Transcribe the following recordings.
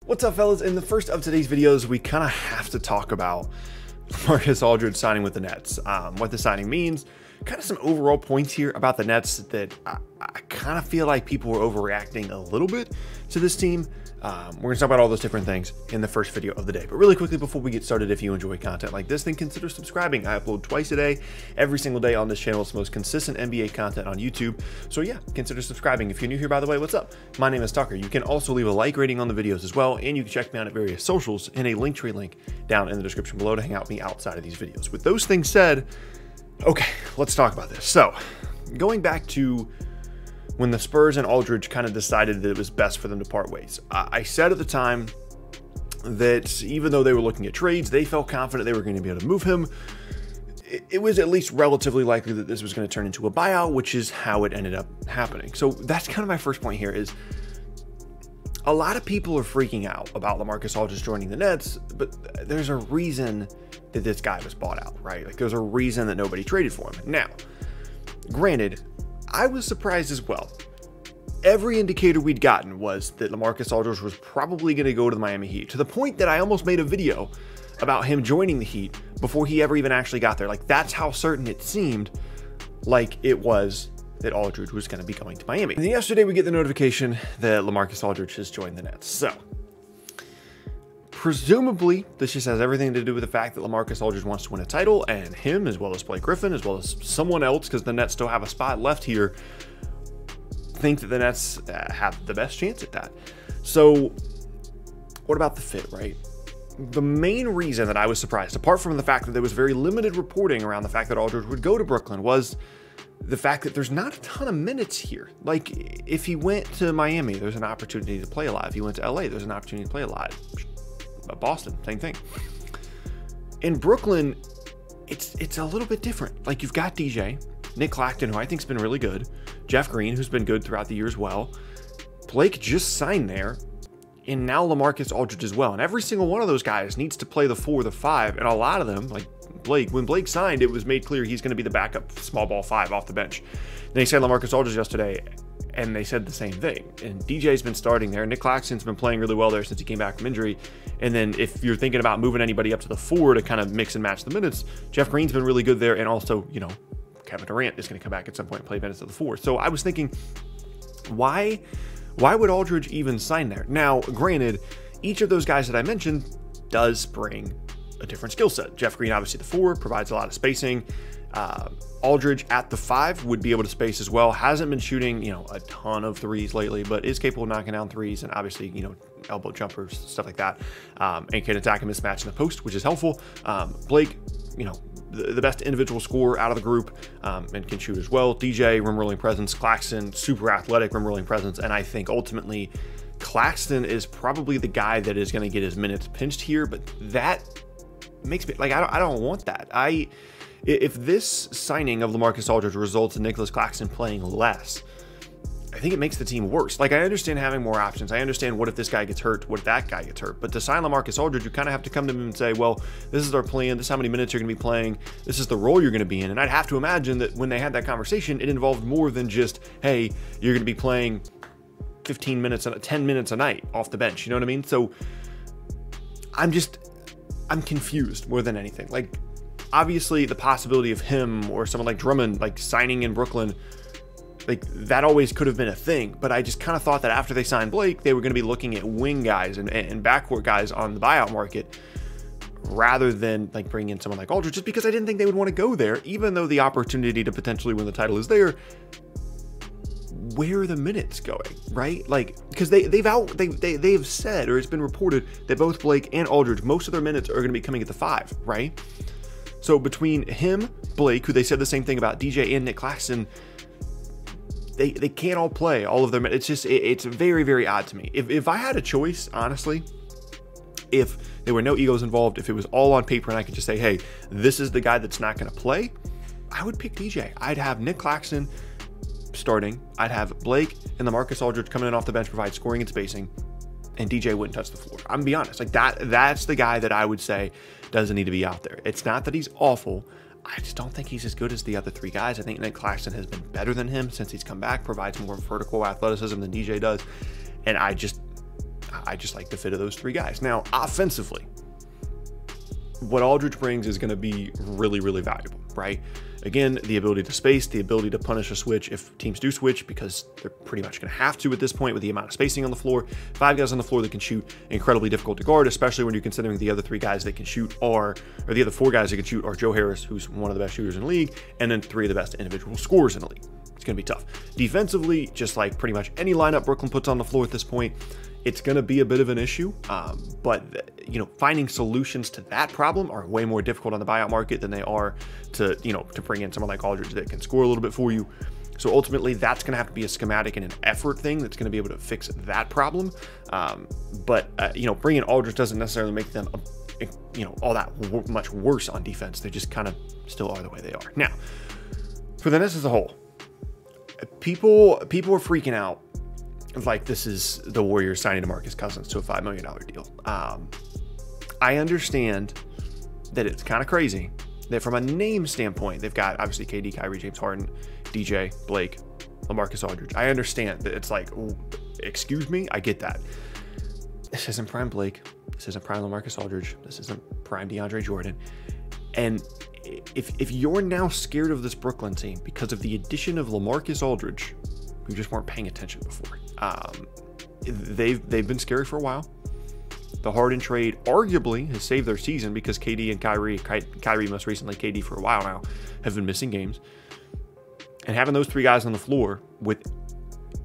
What's up, fellas? In the first of today's videos, we kind of have to talk about LaMarcus Aldridge signing with the Nets, what the signing means, kind of some overall points here about the Nets that I kind of feel like people were overreacting a little bit to this team. We're going to talk about all those different things in the first video of the day. But really quickly, before we get started, if you enjoy content like this, then consider subscribing. I upload twice a day, every single day on this channel. It's the most consistent NBA content on YouTube. So yeah, consider subscribing. If you're new here, by the way, what's up? My name is Tucker. You can also leave a like rating on the videos as well, and you can check me out at various socials in a Linktree link down in the description below to hang out with me outside of these videos. With those things said, okay, let's talk about this. So, going back to when the Spurs and Aldridge kind of decided that it was best for them to part ways. I said at the time that even though they were looking at trades, they felt confident they were going to be able to move him. It was at least relatively likely that this was going to turn into a buyout, which is how it ended up happening. So that's kind of my first point here is a lot of people are freaking out about LaMarcus Aldridge joining the Nets, but there's a reason that this guy was bought out, right? Like there's a reason that nobody traded for him. Now, granted, I was surprised as well. Every indicator we'd gotten was that LaMarcus Aldridge was probably going to go to the Miami Heat, to the point that I almost made a video about him joining the Heat before he ever even actually got there. Like that's how certain it seemed like it was that Aldridge was going to be going to Miami. And then yesterday we get the notification that LaMarcus Aldridge has joined the Nets. So presumably, this just has everything to do with the fact that LaMarcus Aldridge wants to win a title, and him, as well as Blake Griffin, as well as someone else, because the Nets still have a spot left here, think that the Nets have the best chance at that. So what about the fit, right? The main reason that I was surprised, apart from the fact that there was very limited reporting around the fact that Aldridge would go to Brooklyn, was the fact that there's not a ton of minutes here. Like, if he went to Miami, there's an opportunity to play a lot. If he went to LA, there's an opportunity to play a lot. Boston, same thing. In Brooklyn, it's a little bit different. Like you've got DJ, Nick Claxton, who I think's been really good, Jeff Green, who's been good throughout the year as well. Blake just signed there, and now LaMarcus Aldridge as well. And every single one of those guys needs to play the 4, the 5, and a lot of them, like Blake, when Blake signed, it was made clear he's going to be the backup small ball 5 off the bench. Then he said LaMarcus Aldridge yesterday, and they said the same thing. And DJ's been starting there. Nick Claxton's been playing really well there since he came back from injury. And then if you're thinking about moving anybody up to the 4 to kind of mix and match the minutes, Jeff Green's been really good there. And also, you know, Kevin Durant is going to come back at some point and play minutes at the 4. So I was thinking, why would Aldridge even sign there? Now, granted, each of those guys that I mentioned does bring a different skill set. Jeff Green, obviously the 4, provides a lot of spacing. Aldridge at the 5 would be able to space as well. Hasn't been shooting, you know, a ton of threes lately, but is capable of knocking down threes and obviously, you know, elbow jumpers, stuff like that. And can attack and mismatch in the post, which is helpful. Blake, you know, the best individual scorer out of the group, and can shoot as well. DJ, rim rolling presence. Claxton, super athletic rim rolling presence. And I think ultimately Claxton is probably the guy that is going to get his minutes pinched here, but that makes me like, I don't want that. If this signing of LaMarcus Aldridge results in Nicholas Claxton playing less, I think it makes the team worse. Like, I understand having more options. I understand what if this guy gets hurt, what if that guy gets hurt. But to sign LaMarcus Aldridge, you kind of have to come to him and say, well, this is our plan. This is how many minutes you're going to be playing. This is the role you're going to be in. And I'd have to imagine that when they had that conversation, it involved more than just, hey, you're going to be playing 15 minutes, 10 minutes a night off the bench. You know what I mean? So I'm confused more than anything. Like, obviously the possibility of him or someone like Drummond like signing in Brooklyn, like that always could have been a thing, but I just kind of thought that after they signed Blake, they were going to be looking at wing guys and backcourt guys on the buyout market rather than like bringing in someone like Aldridge, just because I didn't think they would want to go there, even though the opportunity to potentially win the title is there. Where are the minutes going, right? Like, because they've said, or it's been reported that both Blake and Aldridge, most of their minutes are going to be coming at the 5, right? So between him, Blake, who they said the same thing about DJ and Nick Claxton, they can't all play all of their minutes. It's just, it's very, very odd to me. If I had a choice, honestly, if there were no egos involved, if it was all on paper and I could just say, hey, this is the guy that's not going to play, I would pick DJ. I'd have Nick Claxton starting. I'd have Blake and LaMarcus Aldridge coming in off the bench, provide scoring and spacing, and DJ wouldn't touch the floor. I'm gonna be honest, like that's the guy that I would say doesn't need to be out there. It's not that he's awful. I just don't think he's as good as the other 3 guys. I think Nick Claxton has been better than him since he's come back, provides more vertical athleticism than DJ does. And I just like the fit of those three guys. Now, offensively, what Aldridge brings is going to be really, really valuable, right? Again, the ability to space, the ability to punish a switch if teams do switch, because they're pretty much going to have to at this point with the amount of spacing on the floor. 5 guys on the floor that can shoot, incredibly difficult to guard, especially when you're considering the other 3 guys that can shoot or the other 4 guys that can shoot are Joe Harris, who's one of the best shooters in the league, and then 3 of the best individual scorers in the league. It's going to be tough. Defensively, just like pretty much any lineup Brooklyn puts on the floor at this point, it's going to be a bit of an issue, but finding solutions to that problem are way more difficult on the buyout market than they are to bring in someone like Aldridge that can score a little bit for you. So ultimately, that's going to have to be a schematic and an effort thing that's going to be able to fix that problem. Bringing Aldridge doesn't necessarily make them, all that much worse on defense. They just kind of still are the way they are. Now, for the Nets as a whole, people are freaking out like this is the Warriors signing DeMarcus Cousins to a $5 million deal. I understand that it's kind of crazy that from a name standpoint, they've got obviously KD, Kyrie, James Harden, DJ, Blake, LaMarcus Aldridge. I understand that it's like, excuse me, I get that. This isn't prime Blake. This isn't prime LaMarcus Aldridge. This isn't prime DeAndre Jordan. And if you're now scared of this Brooklyn team because of the addition of LaMarcus Aldridge, who just weren't paying attention before, they've been scary for a while. The Harden trade arguably has saved their season because KD and Kyrie most recently, KD for a while now, have been missing games. And having those 3 guys on the floor with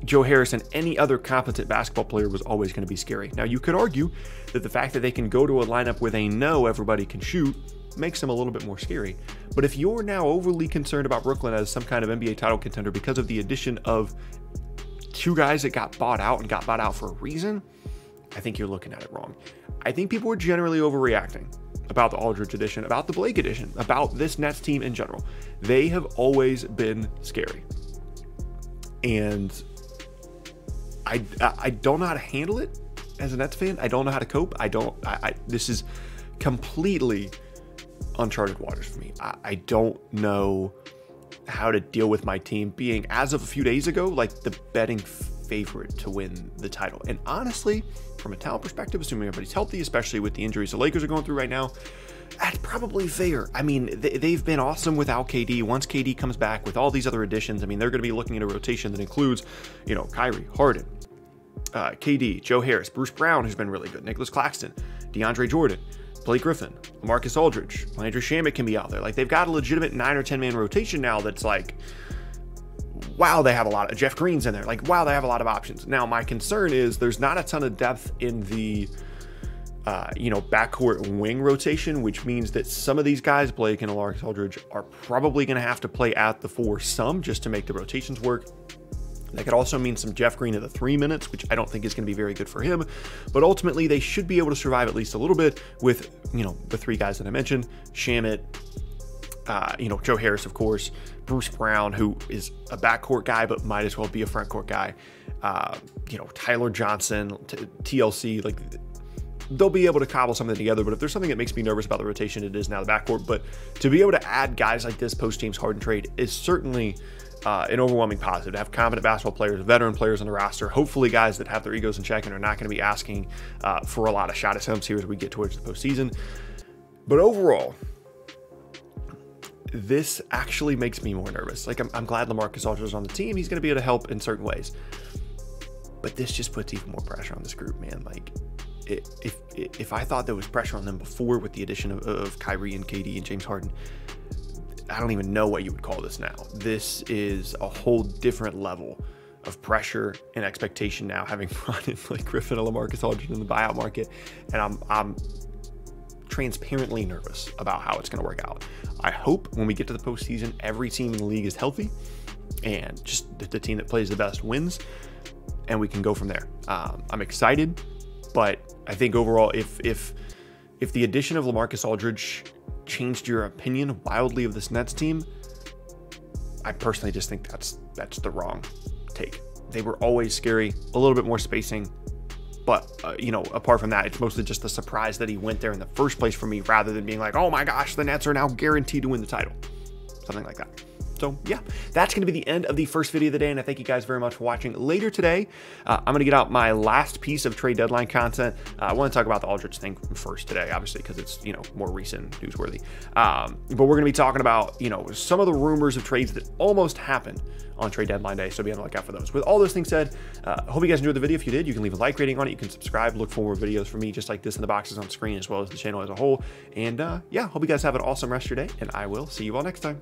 Joe Harris and any other competent basketball player was always going to be scary. Now, you could argue that the fact that they can go to a lineup where they know everybody can shoot makes them a little bit more scary. But if you're now overly concerned about Brooklyn as some kind of NBA title contender because of the addition of 2 guys that got bought out for a reason, I think you're looking at it wrong. I think people are generally overreacting about the Aldridge edition, about the Blake edition, about this Nets team in general. They have always been scary. And I don't know how to handle it as a Nets fan. I don't know how to cope. This is completely uncharted waters for me. I don't know how to deal with my team being, as of a few days ago, like the betting favorite to win the title. And honestly, from a talent perspective, assuming everybody's healthy, especially with the injuries the Lakers are going through right now, that's probably fair. I mean, they've been awesome without KD. Once KD comes back with all these other additions, I mean, they're going to be looking at a rotation that includes, Kyrie, Harden, KD, Joe Harris, Bruce Brown, who's been really good, Nicholas Claxton, DeAndre Jordan, Blake Griffin, LaMarcus Aldridge, Landry Shamet can be out there. Like, they've got a legitimate 9 or 10 man rotation now that's like, wow, they have a lot of Jeff Green's in there. Like, wow, they have a lot of options. Now, my concern is there's not a ton of depth in the, backcourt wing rotation, which means that some of these guys, Blake and LaMarcus Aldridge, are probably going to have to play at the 4 some just to make the rotations work. That could also mean some Jeff Green at the 3 minutes, which I don't think is going to be very good for him. But ultimately, they should be able to survive at least a little bit with, the 3 guys that I mentioned, Shamet, Joe Harris, of course, Bruce Brown, who is a backcourt guy, but might as well be a frontcourt guy. Tyler Johnson, TLC, like, they'll be able to cobble something together. But if there's something that makes me nervous about the rotation, it is now the backcourt. But to be able to add guys like this post-James Harden trade is certainly an overwhelming positive. To have competent basketball players, veteran players on the roster, hopefully guys that have their egos in check and are not going to be asking for a lot of shot attempts here as we get towards the postseason. But overall, this actually makes me more nervous. Like, I'm glad LaMarcus Aldridge is on the team. He's going to be able to help in certain ways. But this just puts even more pressure on this group, man. Like, if I thought there was pressure on them before with the addition of Kyrie and KD and James Harden, I don't even know what you would call this now. This is a whole different level of pressure and expectation now, having brought in Blake Griffin and LaMarcus Aldridge in the buyout market. And I'm transparently nervous about how it's going to work out. I hope when we get to the postseason, every team in the league is healthy and just the team that plays the best wins, and we can go from there. I'm excited, but I think overall, if the addition of LaMarcus Aldridge changed your opinion wildly of this Nets team, I personally just think that's the wrong take. They were always scary, a little bit more spacing, but apart from that, it's mostly just the surprise that he went there in the first place for me, rather than being like, oh my gosh, the Nets are now guaranteed to win the title, something like that. So yeah, that's going to be the end of the first video of the day, and I thank you guys very much for watching. Later today, I'm going to get out my last piece of trade deadline content. I want to talk about the Aldridge thing first today, obviously, because it's, you know, more recent, newsworthy. But we're going to be talking about, you know, some of the rumors of trades that almost happened on trade deadline day, so be on the lookout for those. With all those things said, hope you guys enjoyed the video. If you did, you can leave a like rating on it. You can subscribe, look for more videos from me just like this in the boxes on screen, as well as the channel as a whole. And yeah, hope you guys have an awesome rest of your day, and I will see you all next time.